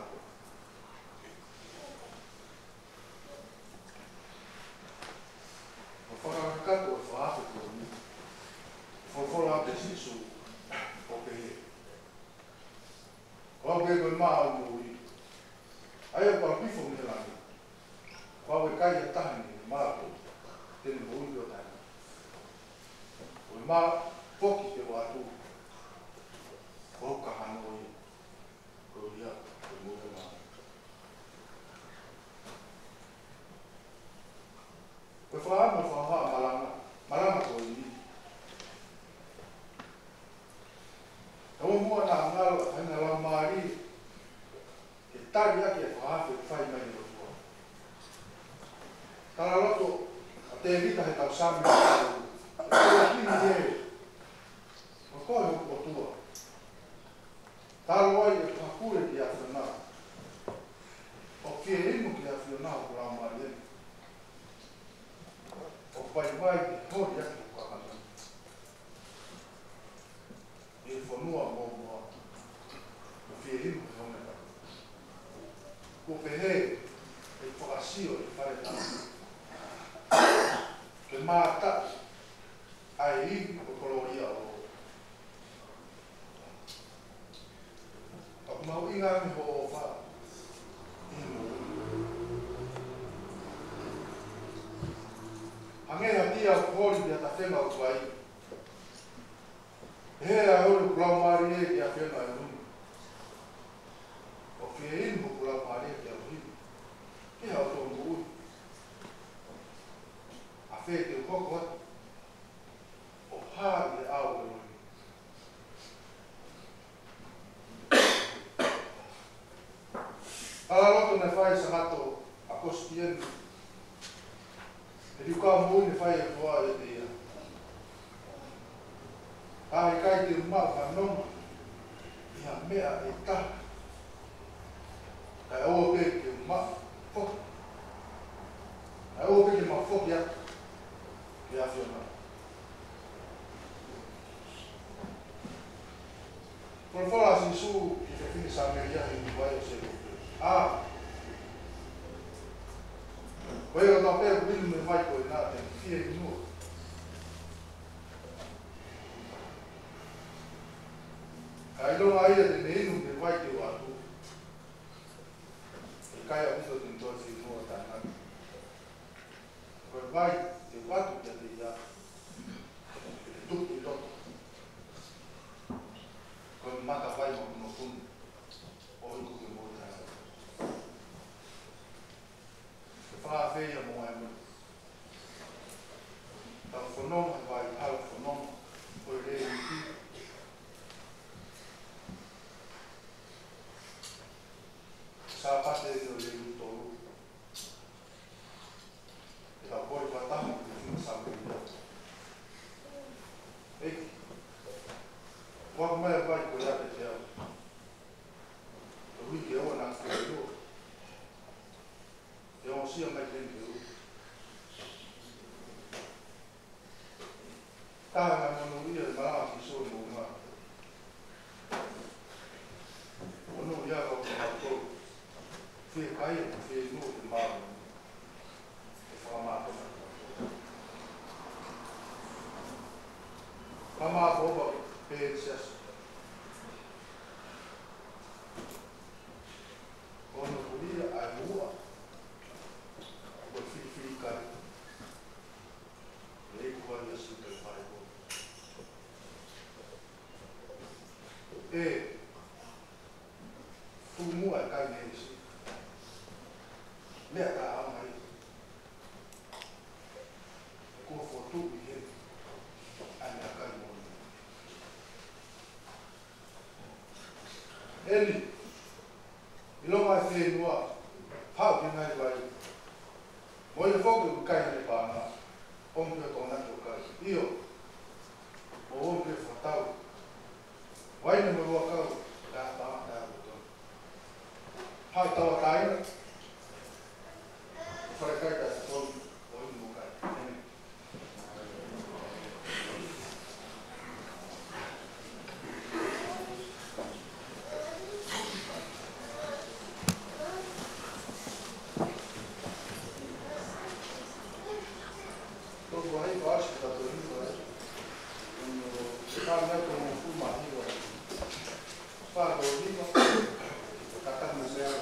O fora cato o fora for out this issue over here. Kwa ke ko ma mo i. Ai ko pi fo me la. Kwa we kai ta ni ma ko. Te mo i o ta. O ma poki te wa tu. Ko ka ha no i. Ko ia ko mo ma. Ko fa mo fa ha malanga. Malanga ko i. O mua na ngalo hanga la mari ke tari ake e whaafe whai mai o tua. Tara loto a te rita he tau sami o tua kini e o koe o tua. Taro ai e whakure ki a whiona. O kia inu ki a whiona o la mari e. O pai mai ki hori ake o kakana. E whanua mō mua, o whierinu e hone ka. Ko pehe, e whakasio e whare tana. Ke māta, ai iwi o koloria o. Ako mau inga mi ho o wha. Inu. Hangea tia o kori pia ta whenga o tuai. Hea uru kulau maari e ki a whenga e nuni. O whie inu kulau maari e ki a uhimu. Ki hao tō mui. A whee te ukoko atu. O hāri e au e nuni. Ala roto ne whai sa hato a kosti enu. E riuka mui ne whai e toa e te ia. Ai kai te mau whanonga, ia mea e taha. Kai aua pe ke mau whoki. Kai aua pe ke mau whoki atu, ke a whiona. Kona whala si su ki te whini sa mea iahi ni wai o se kupu. Koe o tau pēr winu me mai koe nā te whie i nua. Kai longa ia te ne inu me wai te watu. E kai a uso te ntoa si mua tānaka. Koe wai te watu kia te ia. Te tuki loto. Koe mata wai mo kuno kunu. O iku ke mua tānaka. Ke whaafeia mo e mua. Tau whanonga wai hau whanonga. Koe rei i ki. Sa pate no le luto. E la poi patama che fino sa meglio. E quando mai vai con la pettia. Lui che ora non sta più. E non sia mai tempo. Tāna mono ia maa ki so mo ma. Ono ia ko ko fe kai fe no ma. Fa ma ko. Fa ma ko ba pe ses. Ono ia ai mua. Ko fi kai. Ele ko ia su te pai ko. Tu mua kai nei si. Lea ka amai. Ko fotu i ana kai mo. Eli. Ilo mai fe noa. Pau ki nai vai. Mo ia foku kai nei pana. Ompe tona to kai. Io. O ompe fatau. Wai na mo kau da ta da to. Ha ta kai. Fora kai da to o mo kai. To vai baixo da to indo. Tá né como fuma aí. Para o livro, está no zero.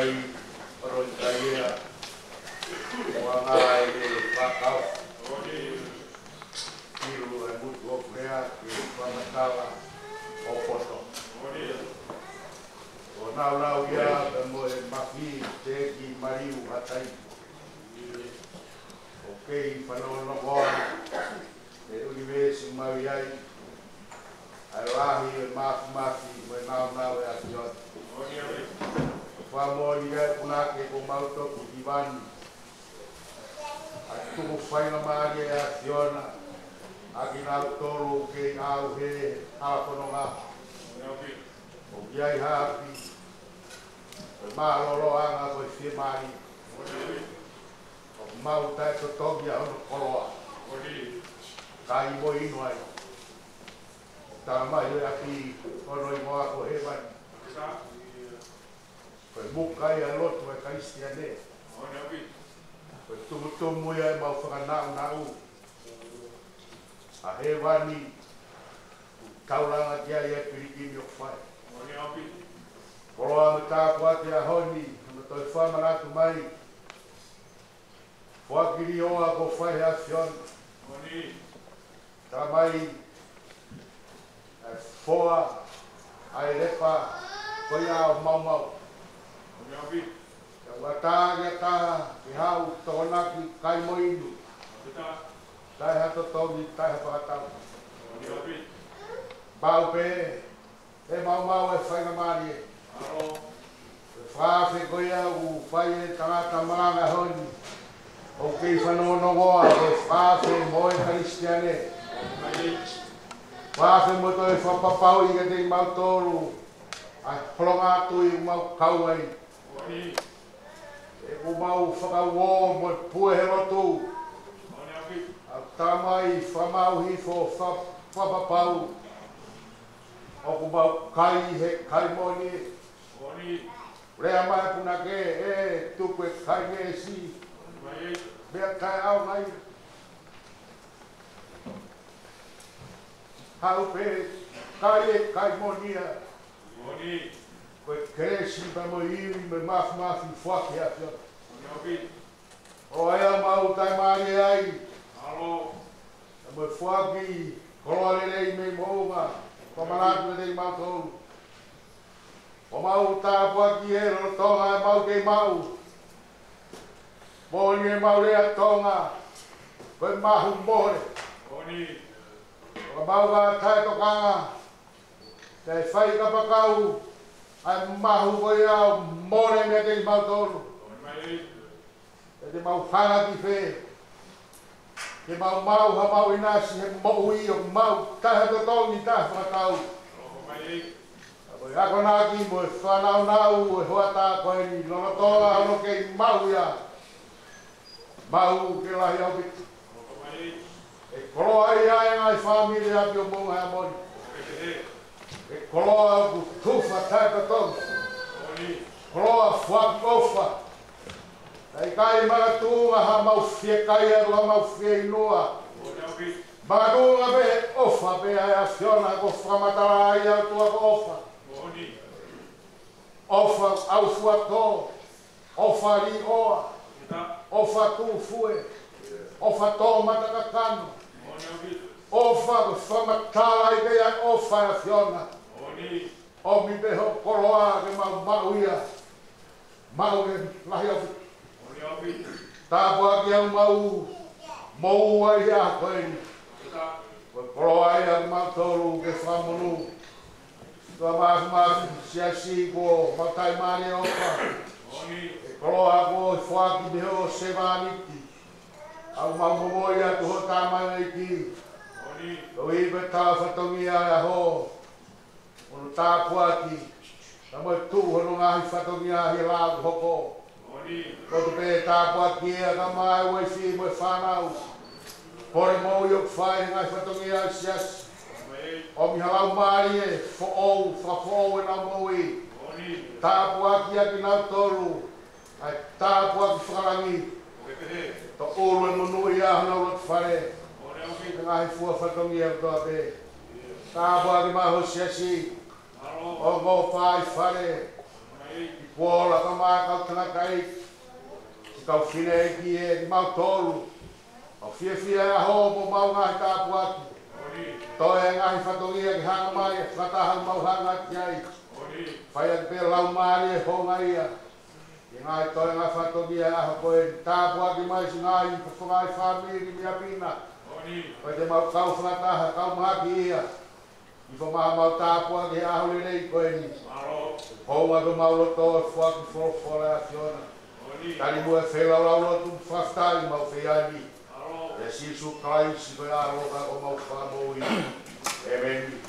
kai paroi kai ia wanga e whakau kiru e mutu o prea ki whanakawa o poto o nau nau ia e mo e maki te ki mariu hatai o kei whanono goa e univesi maui ai ai wahi e maki mo e nau nau e atiot Whamori e punake ko mautoku ki wani. A tuku whainga maari e a Fiona. A ki nau toro ke au he halakononga. O ki ai hapi. O maalolo anga ko i whie maari. O mau tai to togi a hono koroa. Ka i mo ino ai. Tā mai e api hono i moa ko he wani. Koe mukai a lotu e kaistia ne. Koe tumutumu ia e mau whakanau nau. A he wani tauranga kia ia pirikini o whai. Koroa me tāpua te a honi, me toi whamanatu mai. Whakiri oa ko whai a Fiona. Tā mai e whoa ai repa koe ao mau. Wataga ta ki hau tōnaki kai moinu. Tai hato tōni, tai ha whakatau. Bau pē, e mau e whainga maari e. E whaafe koia u whai e tangata maranga honi. O kei whanono goa, e whaafe mo e karistiane. Whaafe mo to e whapapau i ka te mau tōru. Ai holonga atu i mau kauai. E ko mau whakauo mo pue he rotu. A tamai whamau hifo whapapau. O ko mau kai he kai moni. Rea mai puna ke e tuku e kai me si. Bea kai au mai. Hau pe kai e kai monia. Koe kresi pa mo iri me mafi whaki a pia. O ea mau tai maari ai. E mo whaki koroa lelei me mounga. Pamanatu lelei mau tolu. O mau tāpua ki e rotonga e mau kei mau. Moni e mau lea tonga. Koe mahu more. O mau ka tai tokanga. Te whai ka pakau. Ai mahu koe au more mea te mau tolu. E te mau whanga ki whē. Ke mau ha mau inasi he mohu i o mau taha to tongi taha whakatau. Koe ako nāki mo e whanau nau e hoa tā koe ni lono tonga hono kei mau ia. Mau ke lahi au bitu. E koroa i ai ngai whamiri api o munga hea moni. E koroa ku tufa taita tonga. Koroa whakofa. Ei kai magatunga ha mau fie kai aru ha mau fie inua. Magatunga be ofa be ai a Fiona ko whamatara ai au tua ko ofa. Ofa au fuato. Ofa li oa. Ofa tu fue. Ofa to matakakano. Ofa ko whamatara ai be ai ofa a Fiona. O mi beho koroa ke mau ia. Mau ke lahi au. Tāpua ki au mau mou ai a koe ni. Koe koroa ai au mau tolu ke whamonu. Tua mafu siasi ko matai maari opa. E koroa ko whaaki beho sevaniti. Au mau momoi atu ho tāmai ai ki. Ko ibe tā whatongi ai a ho. Ono tāpua ki. Tamo e tū hono ngahi whatongi ai he lāku hoko. Ko te pē tāpua ki ea ka mai ue si mo e whanau. Hore mou i o whai ngai whatongi ai siasi. O mi halau maari e whafoou e nau mou i. Tāpua ki a ki nau tolu. Ai tāpua ki whakarangi. To ulu e monu i a hana urot whare. Ngai fua whatongi e toa pē. Tāpua ki maho siasi. O ngō whai whare. Kuola ka maa kau tanga kai. Si kau whine e ki e mau tolu. Au fia a ho mo mau ngai tāpu atu. Toi e ngai whatongia ki hanga mai e whatahang mau hanga ki ai. Whai a te lau maari e honga ia. I ngai toi ngai whatongia e aho koe tāpu atu mai si ngai i whangai whamiri mi apina. Wai te mau kau whataha kau mahaki ia. I whamaha mau tāpu atu he aho le nei koe ni. Honga do mau loto e whaki whore a fiona. Tani mua e whelau lau lotu whaftai mau whiani. E Sisu Christ, i koe a roka o mau whamoi. Amen.